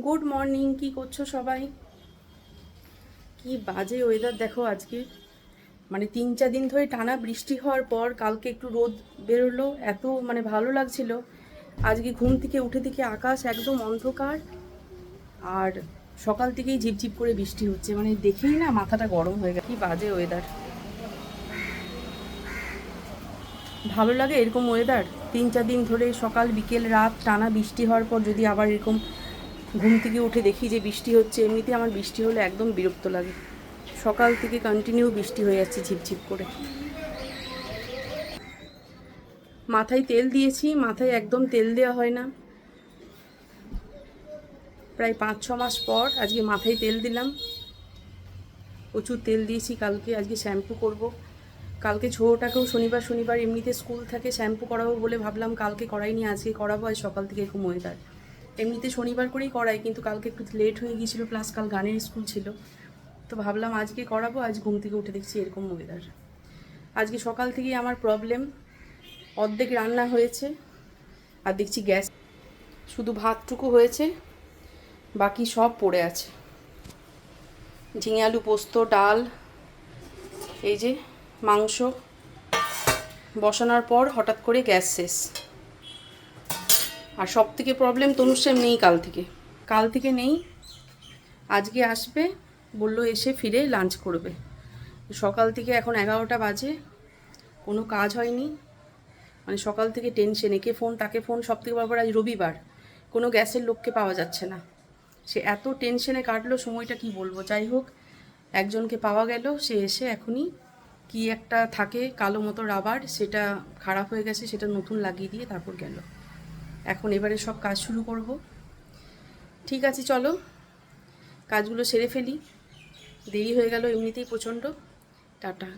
Good morning. কি করছো সবাই? কি বাজে ওয়েদার দেখো আজকে। মানে 3-4 দিন ধরে টানা বৃষ্টি হওয়ার পর কালকে একটু রোদ বেরোলো, এত ভালো লাগছিল। আজকে ঘুম থেকে উঠে দেখি আকাশ একদম অন্ধকার, আর সকাল থেকেই ঝিপঝিপ করে বৃষ্টি হচ্ছে। দেখেই না মাথাটা গরম হয়ে গেছে। কি বাজে ওয়েদার। ভালো লাগে এরকম ওয়েদার? 3-4 দিন ধরে সকাল বিকেল রাত টানা বৃষ্টি হওয়ার পর যদি আবার এরকম ঘুম থেকে উঠে দেখি যে বৃষ্টি হচ্ছে। এমনিতে আমার বৃষ্টি হলে একদম বিরক্ত লাগে। সকাল থেকে কন্টিনিউ বৃষ্টি হয়ে যাচ্ছে ঝিপঝিপ করে। মাথায় তেল দিয়েছি, মাথায় একদম তেল দেওয়া হয় না। প্রায় 5-6 মাস পর আজকে মাথায় তেল দিলাম। প্রচুর তেল দিয়েছি কালকে। আজকে শ্যাম্পু করব। কালকে ছোটোটাকেও শনিবার শনিবার এমনিতে স্কুল থাকে, শ্যাম্পু করাবো বলে ভাবলাম কালকে করাইনি, আজকে করাবো। আজ সকাল থেকে এরকম ওয়েদার। এমনিতে শনিবার করেই করাই, কিন্তু কালকে একটু লেট হয়ে গিয়েছিলো, প্লাস কাল গানের স্কুল ছিল, তো ভাবলাম আজকে করাবো। আজ ঘুম থেকে উঠে দেখছি এরকম ওয়েদার। আজকে সকাল থেকেই আমার প্রবলেম। অর্ধেক রান্না হয়েছে আর দেখছি গ্যাস, শুধু ভাতটুকু হয়েছে, বাকি সব পড়ে আছে। ঝিঙে আলু পোস্ত, ডাল, এই যে মাংস বসানোর পর হঠাৎ করে গ্যাস শেষ। আর সব থেকে প্রবলেম, তনুশ্যাম নেই কাল থেকে নেই। আজকে আসবে বললো, এসে ফিরে লাঞ্চ করবে। সকাল থেকে এখন 11টা বাজে, কোনো কাজ হয়নি। সকাল থেকে টেনশন, একে ফোন তাকে ফোন। সব থেকে বড় আজ রবিবার, কোনো গ্যাসের লোককে পাওয়া যাচ্ছে না। সে এত টেনশনে কাটলো সময়টা, কি বলবো। যাই হোক, একজনকে পাওয়া গেল। সে এসে এখনই কি একটা থাকে কালো মতো রাবার, সেটা খারাপ হয়ে গেছে, সেটা নতুন লাগিয়ে দিয়ে তারপর গেল। এখন এবারে সব কাজ শুরু করব। ঠিক আছে, চলো কাজগুলো সেরে ফেলি। দেরি হয়ে গেল এমনিতেই প্রচণ্ড। টাটা।